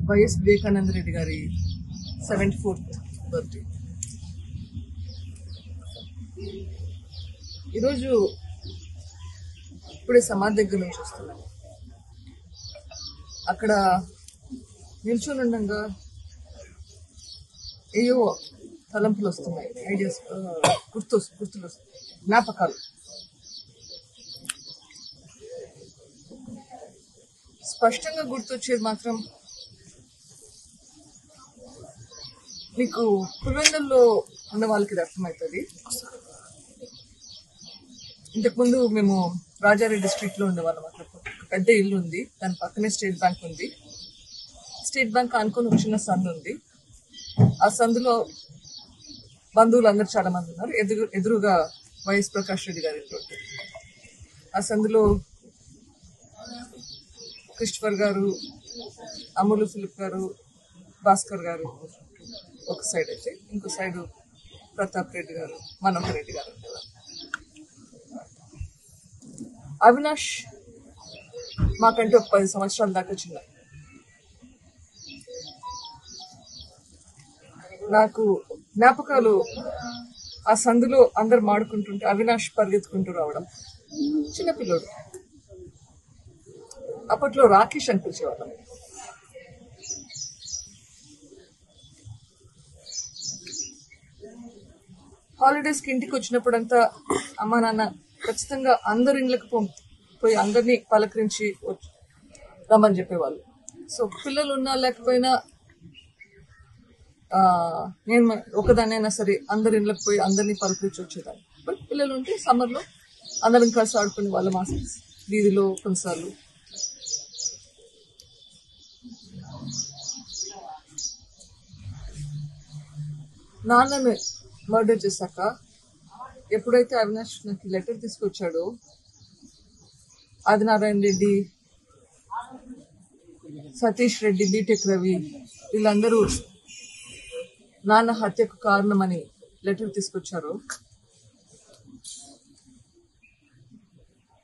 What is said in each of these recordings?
YS Vivekananda Reddy గారి 74th birthday. ఈరోజు ఇప్పుడే సమాధి దగ్గర నుంచి వస్తున్నాను. అక్కడ నిల్చొని ఉండగా ఏయో తలంపులు వస్తున్నాయి, ఐడియాస్, గుర్తులు వస్తున్నాయి, జ్ఞాపకాలు. స్పష్టంగా గుర్తొచ్చేది మాత్రం మీకు పులివెందుల్లో ఉన్న వాళ్ళకి ఇది అర్థమవుతుంది. ఇంతకుముందు మేము రాజారెడ్డి స్ట్రీట్ లో ఉండేవాళ్ళం. అక్కడ ఒక పెద్ద ఇల్లు ఉంది, దాని పక్కనే స్టేట్ బ్యాంక్ ఉంది. స్టేట్ బ్యాంక్ అనుకుని ఒక చిన్న సందు ఉంది. ఆ సందులో బంధువులు అందరు చాలా మంది ఉన్నారు. ఎదురుగా వైఎస్ ప్రకాష్ రెడ్డి గారి ఇంట్లో. ఆ సందులో క్రిస్టఫర్ గారు, అమూలు ఫిలిప్ గారు, భాస్కర్ గారు ఒక సైడ్ అయితే, ఇంకో సైడ్ ప్రతాప్ రెడ్డి గారు, మనోహర్ రెడ్డి గారు ఉండేవారు. అవినాష్ మాకంటే ఒక 10 సంవత్సరాల దాకా చిన్న. నాకు జ్ఞాపకాలు ఆ సందులో అందరు మాడుకుంటుంటే అవినాష్ పరిగెత్తుకుంటూ రావడం. చిన్నపిల్లోడు. అప్పట్లో రాకేష్ అని పిలిచేవాళ్ళం. హాలిడేస్ కి ఇంటికి వచ్చినప్పుడంతా అమ్మా నాన్న ఖచ్చితంగా అందరి ఇళ్ళకి పోయి అందరినీ పలకరించి రమ్మని చెప్పేవాళ్ళు. సో పిల్లలు ఉన్నా లేకపోయినా నేను ఒకదానైనా సరే అందరి ఇళ్ళకి పోయి అందరినీ పలకరించి వచ్చేదాన్ని. బట్ పిల్లలు ఉంటే సమ్మర్లో అందరం కలిసి ఆడుకునే వాళ్ళం. ఆ వీధిలో కొన్నిసార్లు నాన్నని మర్డర్ చేశాక ఎప్పుడైతే అవినాష్ నాకు లెటర్ తీసుకొచ్చాడో, ఆదినారాయణ రెడ్డి, సతీష్ రెడ్డి, బీటెక్ రవి వీళ్ళందరూ నాన్న హత్యకు కారణమని లెటర్ తీసుకొచ్చారు.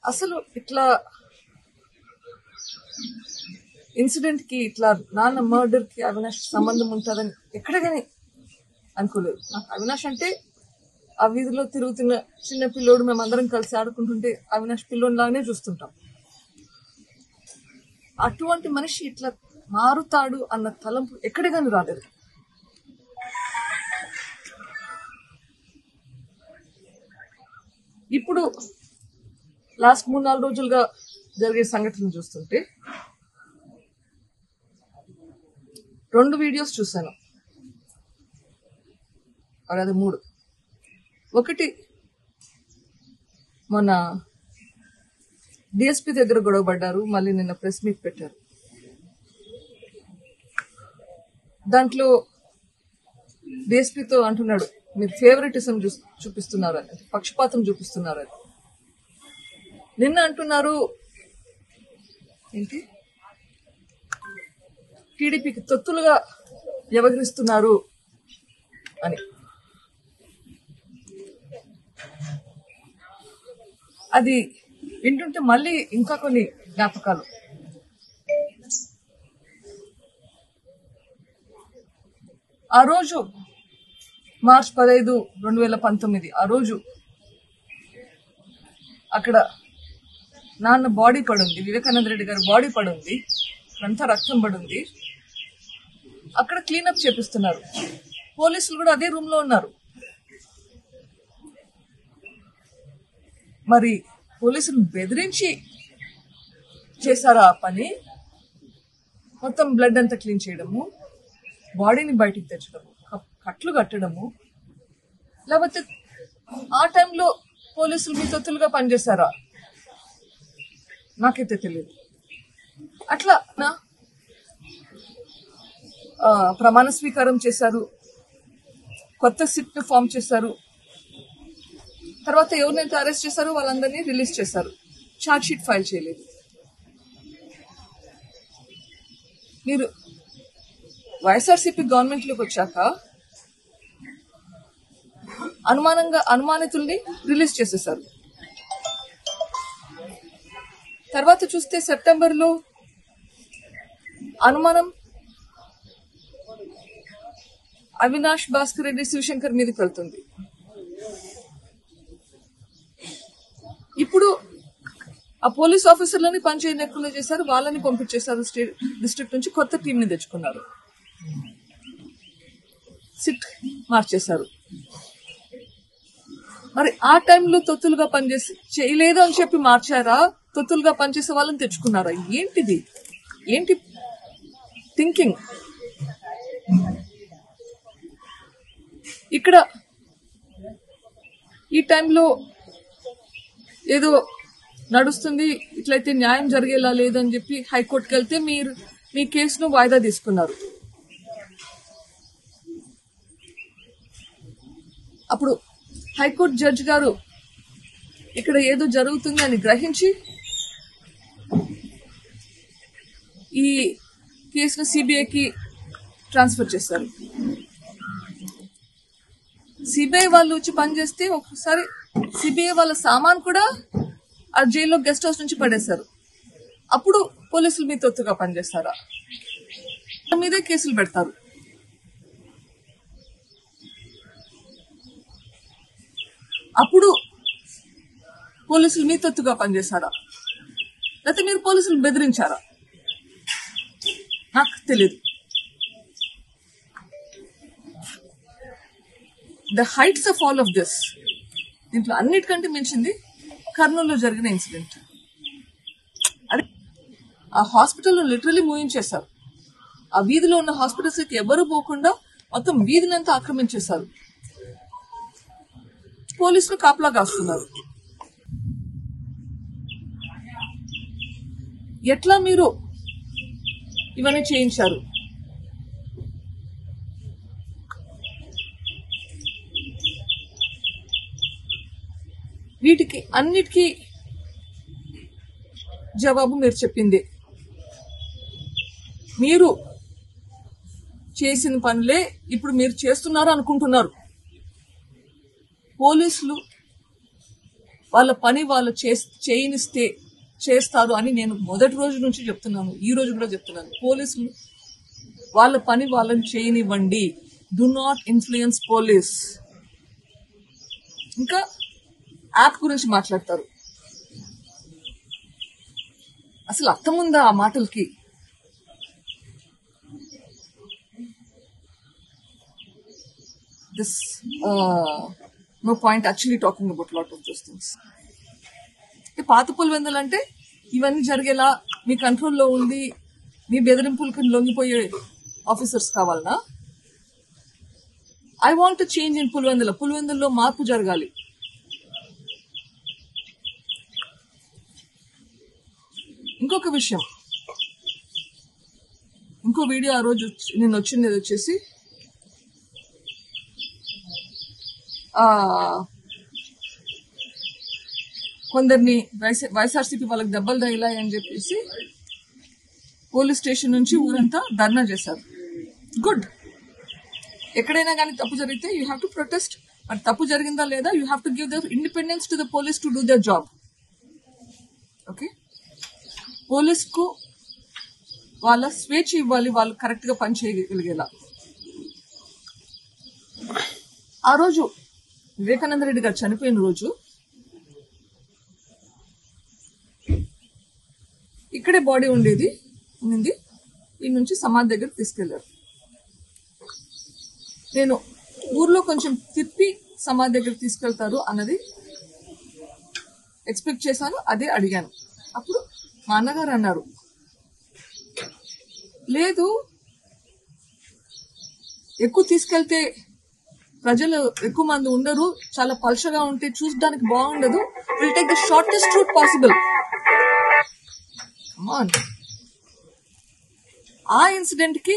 అసలు ఇట్లా ఇన్సిడెంట్ కి, ఇట్లా నాన్న మర్డర్ కి అవినాష్ సంబంధం ఉంటుందని ఎక్కడ కానీ అనుకోలేదు. నాకు అవినాష్ అంటే ఆ వీధిలో తిరుగుతున్న చిన్న పిల్లోడు, మేమందరం కలిసి ఆడుకుంటుంటే అవినాష్ పిల్లోనిలాగానే చూస్తుంటాం. అటువంటి మనిషి ఇట్లా మారుతాడు అన్న తలంపు ఎక్కడ కానీ రాలేదు. ఇప్పుడు లాస్ట్ 3-4 రోజులుగా జరిగే సంఘటనలు చూస్తుంటే 2 వీడియోస్ చూశాను. అది 3. ఒకటి మొన్న డిఎస్పీ దగ్గర గొడవ పడ్డారు, మళ్ళీ నిన్న ప్రెస్ మీట్ పెట్టారు. దాంట్లో డిఎస్పీతో అంటున్నాడు, మీరు ఫేవరెటిజం చూపిస్తున్నారని, పక్షపాతం చూపిస్తున్నారని. నిన్న అంటున్నారు ఏంటి, టీడీపీకి తొత్తులుగా వ్యవహరిస్తున్నారు అని. అది వింటుంటే మళ్ళీ ఇంకా కొన్ని జ్ఞాపకాలు. ఆ రోజు మార్చ్ 15, 2019 ఆ రోజు అక్కడ నాన్న బాడీ పడుంది, వివేకానంద రెడ్డి గారి బాడీ పడుంది, అంతా రక్తం పడుంది. అక్కడ క్లీనప్ చేపిస్తున్నారు. పోలీసులు కూడా అదే రూమ్ లో ఉన్నారు. మరి పోలీసులు బెదిరించి చేశారా ఆ పని? మొత్తం బ్లడ్ అంతా క్లీన్ చేయడము, బాడీని బయటికి తెచ్చడము, కట్లు కట్టడము, లేకపోతే ఆ టైంలో పోలీసులు మీ తొత్తులుగా పనిచేశారా? నాకైతే తెలియదు. అట్లా ప్రమాణ స్వీకారం చేశారు, కొత్త సిట్ ను ఫామ్ చేశారు. తర్వాత ఎవరినైతే అరెస్ట్ చేశారో వాళ్ళందరినీ రిలీజ్ చేశారు. ఛార్జ్ షీట్ ఫైల్ చేయలేదు. మీరు వైఎస్ఆర్సీపీ గవర్నమెంట్ లోకి వచ్చాక అనుమానితుల్ని రిలీజ్ చేసేశారు. తర్వాత చూస్తే సెప్టెంబర్లో అనుమానం అవినాష్ భాస్కర్ రెడ్డి శివశంకర్ మీదకి వెళ్తుంది. ఇప్పుడు ఆ పోలీస్ ఆఫీసర్లని పనిచేయకుండా చేశారు, వాళ్ళని పంపించేశారు. స్టేట్ డిస్ట్రిక్ట్ నుంచి కొత్త టీం ని తెచ్చుకున్నారు, సిట్ మార్చేశారు. మరి ఆ టైంలో తొత్తులుగా పనిచేసి చేయలేదు అని చెప్పి మార్చారా, తొత్తులుగా పనిచేసే వాళ్ళని తెచ్చుకున్నారా? ఏంటిది? ఏంటి థింకింగ్? ఇక్కడ ఈ టైంలో ఏదో నడుస్తుంది, ఇట్లయితే న్యాయం జరిగేలా లేదని చెప్పి హైకోర్టుకి వెళ్తే మీరు మీ కేసును వాయిదా తీసుకున్నారు. అప్పుడు హైకోర్టు జడ్జి గారు ఇక్కడ ఏదో జరుగుతుంది అని గ్రహించి ఈ కేసును సిబిఐకి ట్రాన్స్ఫర్ చేశారు. సిబిఐ వాళ్ళు వచ్చి పనిచేస్తే ఒకసారి సిబిఐ వాళ్ళ సామాన్ కూడా ఆ జైల్లో గెస్ట్ హౌస్ నుంచి పడేశారు. అప్పుడు పోలీసులు మీ తొత్తుగా పనిచేస్తారా? మీదే కేసులు పెడతారు. అప్పుడు పోలీసులు మీ తొత్తుగా పనిచేశారా, లేకపోతే మీరు పోలీసులు బెదిరించారా? నాకు తెలియదు. The heights of all of this, దీంట్లో అన్నిటికంటే మించింది కర్నూలులో జరిగిన ఇన్సిడెంట్. అది ఆ హాస్పిటల్లో లిటరలీ మూయించేశారు. ఆ వీధిలో ఉన్న హాస్పిటల్స్ కి ఎవరు పోకుండా మొత్తం వీధినంతా ఆక్రమించేశారు. పోలీసులు కాపలా కాస్తున్నారు. ఎట్లా మీరు ఇవన్నీ చేయించారు? వీటికి అన్నిటికీ జవాబు మీరు చెప్పింది. మీరు చేసిన పనులే ఇప్పుడు మీరు చేస్తున్నారు అనుకుంటున్నారు. పోలీసులు వాళ్ళ పని వాళ్ళు చేయనిస్తే చేస్తారు అని నేను మొదటి రోజు నుంచి చెప్తున్నాను, ఈ రోజు కూడా చెప్తున్నాను. పోలీసులు వాళ్ళ పని వాళ్ళని చేయనివ్వండి. Do not influence police. ఇంకా యాప్ గురించి మాట్లాడతారు. అసలు అర్థముందా ఆ మాటలకి? This no point actually talking about lot of those things. పాత పులివెందులు అంటే ఇవన్నీ జరిగేలా మీ కంట్రోల్లో ఉంది, మీ బెదిరింపులకు లొంగిపోయే ఆఫీసర్స్ కావాలనా? I want change in Pulivendula. పులివెందుల్లో మార్పు జరగాలి. ఇంకొక విషయం, ఇంకో వీడియో ఆ రోజు నేను వచ్చింది వచ్చేసి కొందరిని వైఎస్ఆర్సీపీ వాళ్ళకి దెబ్బలు తగిలాయి అని చెప్పేసి పోలీస్ స్టేషన్ నుంచి ఊరంతా ధర్నా చేశారు. గుడ్. ఎక్కడైనా కానీ తప్పు జరిగితే యూ హ్యావ్ టు ప్రొటెస్ట్. మరి తప్పు జరిగిందా లేదా, you have to give the independence to the police to do there job. Okay, police కు వాళ్ళ స్వేచ్ఛ ఇవ్వాలి, వాళ్ళు కరెక్ట్ గా పని చేయగలిగేలా. ఆ రోజు వివేకానంద రెడ్డి గారు చనిపోయిన రోజు ఇక్కడే బాడీ ఉండింది. ఈ నుంచి సమాధి దగ్గర తీసుకెళ్లారు. నేను ఊర్లో కొంచెం తిప్పి సమాధి దగ్గర తీసుకెళ్తారు అన్నది ఎక్స్పెక్ట్ చేశాను, అదే అడిగాను. అప్పుడు మా అన్నగారు అన్నారు, లేదు ఎక్కువ తీసుకెళ్తే ప్రజలు ఎక్కువ మంది ఉండరు, చాలా పల్చగా ఉంటే చూడడానికి బాగుండదు, will take the shortest route possible. ఆ ఇన్సిడెంట్ కి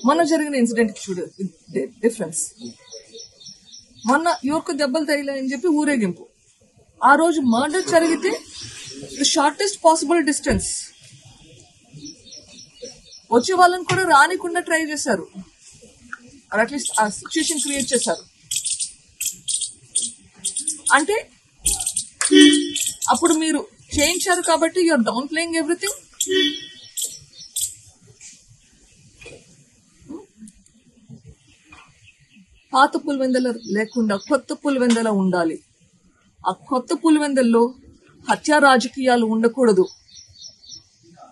మొన్న జరిగిన ఇన్సిడెంట్ కి చూడు డిఫరెన్స్. మొన్న ఎవరికి దెబ్బలు తగిలాయని చెప్పి ఊరేగింపు. ఆ రోజు మర్డర్ జరిగితే ద షార్టెస్ట్ పాసిబుల్ డిస్టెన్స్. వచ్చే వాళ్ళని కూడా రానికుండా ట్రై చేశారు, అట్లీస్ట్ ఆ సిచ్యుయేషన్ క్రియేట్ చేశారు. అంటే అప్పుడు మీరు చేయించారు కాబట్టి యూఆర్ డౌన్ ప్లేయింగ్ ఎవ్రీథింగ్. పాత పులివెందల లేకుండా కొత్త పులివెందల ఉండాలి. ఆ కొత్త పులివెందల్లో హత్యా రాజకీయాలు ఉండకూడదు.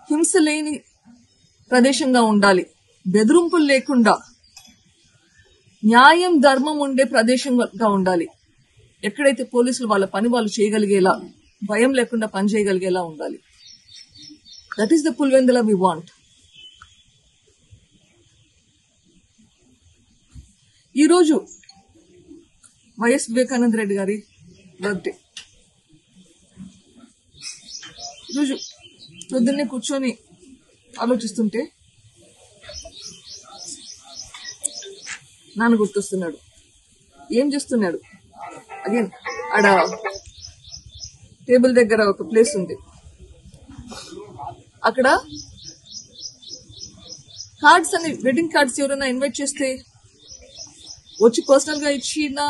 హింస లేని ప్రదేశంగా ఉండాలి. బెదిరింపులు లేకుండా న్యాయం ధర్మం ఉండే ప్రదేశంగా ఉండాలి. ఎక్కడైతే పోలీసులు వాళ్ళ పని వాళ్ళు చేయగలిగేలా, భయం లేకుండా పని చేయగలిగేలా ఉండాలి. That is the Pulivendula we want. ఈరోజు వైఎస్ వివేకానంద రెడ్డి గారి బర్త్డే. ఈరోజు పొద్దున్నే కూర్చొని ఆలోచిస్తుంటే నాన్న గుర్తొస్తున్నాడు. ఏం చేస్తున్నాడు? అగైన్ ఆడ టేబుల్ దగ్గర ఒక ప్లేస్ ఉంది. అక్కడ కార్డ్స్ అని, వెడ్డింగ్ కార్డ్స్ ఎవరైనా ఇన్వైట్ చేస్తే వచ్చి పర్సనల్ గా ఇచ్చినా,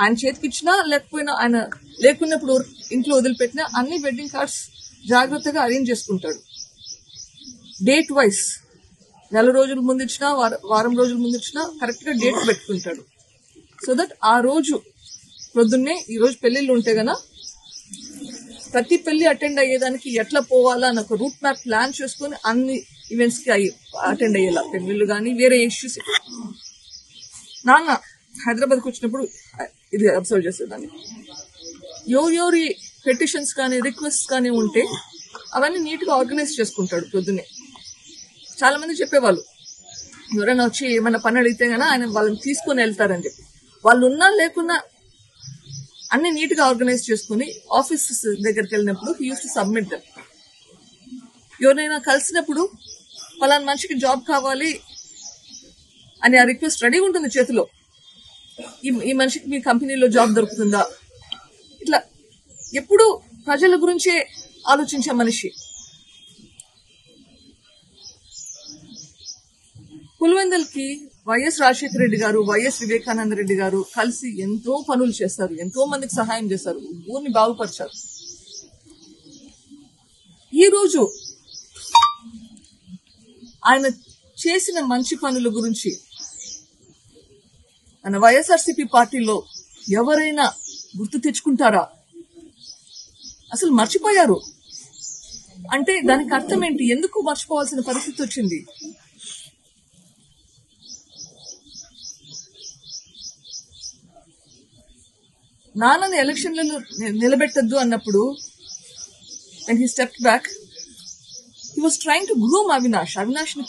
ఆయన చేతికి ఇచ్చినా, లేకపోయినా ఆయన లేకున్నప్పుడు ఇంట్లో వదిలిపెట్టినా అన్ని వెడ్డింగ్ కార్డ్స్ జాగ్రత్తగా అరేంజ్ చేసుకుంటాడు. డేట్ వైజ్, నెల రోజుల ముందు ఇచ్చినా, వారం రోజుల ముందు ఇచ్చినా కరెక్ట్ గా డేట్ పెట్టుకుంటాడు. సో దట్ ఆ రోజు పొద్దున్నే, ఈ రోజు పెళ్లిళ్ళు ఉంటే గన ప్రతి పెళ్లి అటెండ్ అయ్యేదానికి ఎట్లా పోవాలా అని ఒక రూట్ మ్యాప్ ప్లాన్ చేసుకుని అన్ని ఈవెంట్స్ కి అటెండ్ అయ్యేలా, పెళ్లిళ్ళు కానీ వేరే ఇష్యూస్. నాన్న హైదరాబాద్కి వచ్చినప్పుడు ఇది అబ్జర్వ్ చేసేదాన్ని. ఎవరి పెటిషన్స్ కానీ రిక్వెస్ట్ కానీ ఉంటే అవన్నీ నీట్ గా ఆర్గనైజ్ చేసుకుంటాడు పొద్దున్నే. చాలా మంది చెప్పేవాళ్ళు, ఎవరైనా వచ్చి ఏమైనా పని అడిగితే గానీ ఆయన వాళ్ళని తీసుకుని వెళ్తారని చెప్పి. వాళ్ళు ఉన్నా లేకున్నా అన్ని నీట్ గా ఆర్గనైజ్ చేసుకుని ఆఫీసెస్ దగ్గరికి వెళ్ళినప్పుడు he use to submit them. ఎవరైనా కలిసినప్పుడు పలానా మనిషికి జాబ్ కావాలి అని ఆ రిక్వెస్ట్ రెడీ ఉంటుంది చేతిలో. ఈ మనిషికి మీ కంపెనీలో జాబ్ దొరుకుతుందా? ఇట్లా ఎప్పుడు ప్రజల గురించే ఆలోచించే మనిషి. పులివెందులకి వైఎస్ రాజశేఖర రెడ్డి గారు, వైఎస్ వివేకానంద రెడ్డి గారు కలిసి ఎంతో పనులు చేస్తారు, ఎంతో మందికి సహాయం చేశారు, ఊరిని బాగుపరిచారు. ఈ రోజు ఆయన చేసిన మంచి పనుల గురించి మన వైఎస్ఆర్సీపీ పార్టీలో ఎవరైనా గుర్తు తెచ్చుకుంటారా? అసలు మర్చిపోయారు. అంటే దానికి అర్థం ఏంటి? ఎందుకు మర్చిపోవాల్సిన పరిస్థితి వచ్చింది? నాన్నని ఎలక్షన్లలో నిలబెట్టద్దు అన్నప్పుడు when he stepped back, he was trying to groom Avinash ని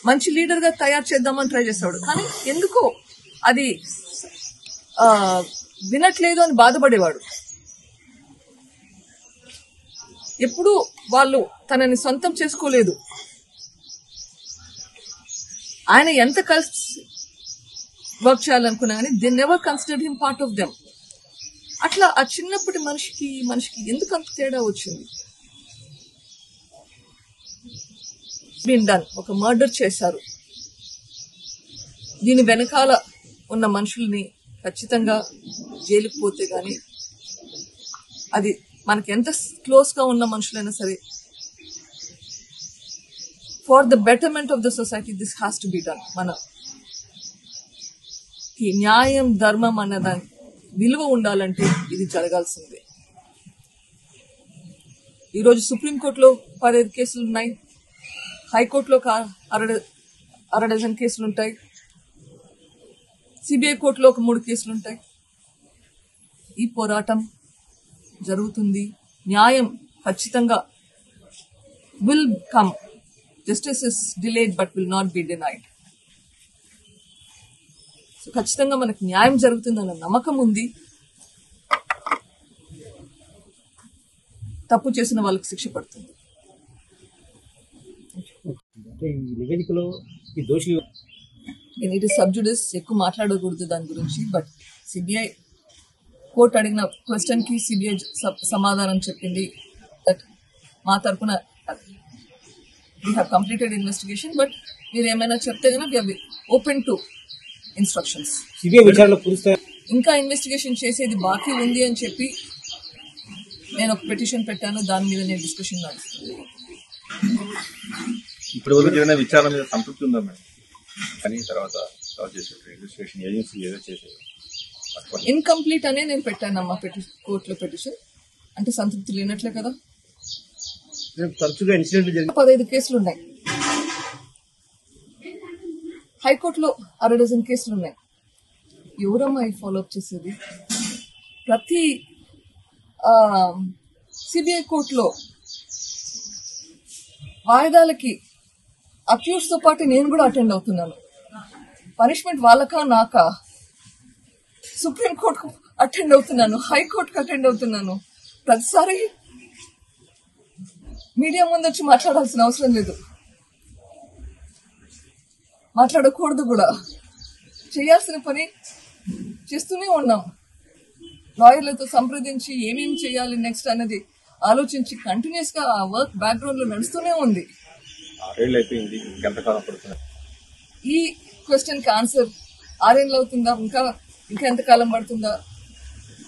మంచి లీడర్ గా తయారు చేద్దామని ట్రై చేశాడు. కానీ ఎందుకో అది వినట్లేదు అని బాధపడేవాడు. ఎప్పుడు వాళ్ళు తనని సొంతం చేసుకోలేదు. ఆయన ఎంత కలిసి వర్క్ చేయాలనుకున్నా కానీ they never considered him part of them. అట్లా ఆ చిన్నప్పటి మనిషికి ఎందుకు అంత తేడా వచ్చింది? Been done. ఒక మర్డర్ చేశారు. దీని వెనకాల ఉన్న మనుషుల్ని ఖచ్చితంగా జైలుకు పోతే గాని, అది మనకి ఎంత క్లోజ్ గా ఉన్న మనుషులైనా సరే, for the betterment of the society this has to be done. మన న్యాయం ధర్మం అన్నదానికి విలువ ఉండాలంటే ఇది జరగాల్సిందే. ఈరోజు సుప్రీంకోర్టులో 15 కేసులు ఉన్నాయి, హైకోర్టులో అర డజన్ కేసులు ఉంటాయి, సిబిఐ కోర్టులో ఒక 3 కేసులు ఉంటాయి. ఈ పోరాటం జరుగుతుంది. న్యాయం ఖచ్చితంగా will come. Justice is delayed but will not be denied. So ఖచ్చితంగా మనకు న్యాయం జరుగుతుందన్న నమ్మకం ఉంది. తప్పు చేసిన వాళ్ళకి శిక్ష పడుతుంది. ఇది సబ్జుడిస్, ఎక్కువ మాట్లాడకూడదు దాని గురించి. బట్ సిబిఐ కోర్టు అడిగిన క్వశ్చన్ కి సిబిఐ సమాధానం చెప్పింది దట్ మా తరఫున we have completed investigation, but మీరు ఏమైనా చెప్తే కనుక we are open to instructions. ఇంకా ఇన్వెస్టిగేషన్ చేసేది బాకీ ఉంది అని చెప్పి నేను ఒక పిటిషన్ పెట్టాను. దాని మీద నేను డిస్కషన్ నడుస్తుంది. ఇప్పుడు విచారణ మీద సంతృప్తి ఉందా మేడం? కానీ తర్వాత సాల్వ్ చేశారు ఇన్వెస్టిగేషన్ ఏజెన్సీ ఏదో చేశారు ఇన్కంప్లీట్ అనే నేను పెట్టానమ్మా కోర్టులో పిటిషన్ అంటే సంతృప్తి లేనట్లే కదా. తరచుగా ఇన్సిడెంట్లు జరిగి 15 కేసులు ఉన్నాయి, హైకోర్టులో 60 కేసులు ఉన్నాయి. ఎవరమ్మా ఈ ఫాలోఅప్ చేసేది? ప్రతి సిబిఐ కోర్టులో వాయిదాలకి అక్యూజ్ తో పాటు నేను కూడా అటెండ్ అవుతున్నాను. పనిష్మెంట్ వాళ్ళకా నాకా? సుప్రీం కోర్టుకు అటెండ్ అవుతున్నాను, హైకోర్టుకు అటెండ్ అవుతున్నాను. ప్రతిసారి మీడియా ముందు వచ్చి మాట్లాడాల్సిన అవసరం లేదు, మాట్లాడకూడదు కూడా. చేయాల్సిన పని చేస్తూనే ఉన్నాం. లాయర్లతో సంప్రదించి ఏమేమి చేయాలి నెక్స్ట్ అనేది ఆలోచించి కంటిన్యూస్ గా ఆ వర్క్ బ్యాక్గ్రౌండ్ లో నడుస్తూనే ఉంది. 6 ఏళ్ళు అయిపోయింది, ఎంతకాలం పడుతుంది? ఈ క్వశ్చన్ కి ఆన్సర్ 6 ఏళ్ళు అవుతుందా, ఇంకా ఎంతకాలం పడుతుందా?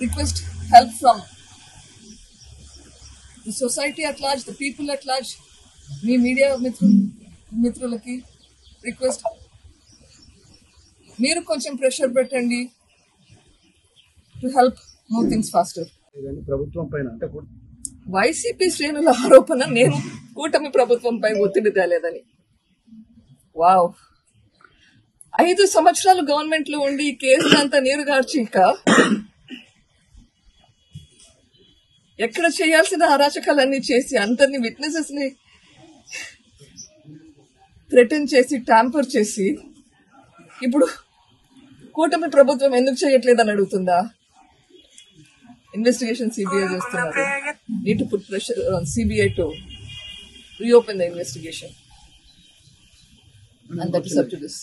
Request help from the society at large, the people at large. మీ మీడియా మిత్రులకి రిక్వెస్ట్, మీరు కొంచెం ప్రెషర్ పెట్టండి to help move things faster. ప్రభుత్వం పైన అంటే వైసీపీ శ్రేణుల ఆరోపణ నేను కూటమి ప్రభుత్వంపై ఒత్తిడి తేలేదని. వావ్, 5 సంవత్సరాలు గవర్నమెంట్ లో ఉండి ఈ కేసులంతా నీరుగార్చి ఇంకా ఎక్కడ చేయాల్సిన అరాచకాలన్నీ చేసి అందరినీ విట్నెసెస్ ని థ్రెటన్ చేసి ట్యాంపర్ చేసి ఇప్పుడు కూటమి ప్రభుత్వం ఎందుకు చేయట్లేదని అడుగుతుందా? ఇన్వెస్టిగేషన్ సిబిఐ చేస్తున్నారు. Need to put pressure on CBI to reopen the investigation. And that is up to this.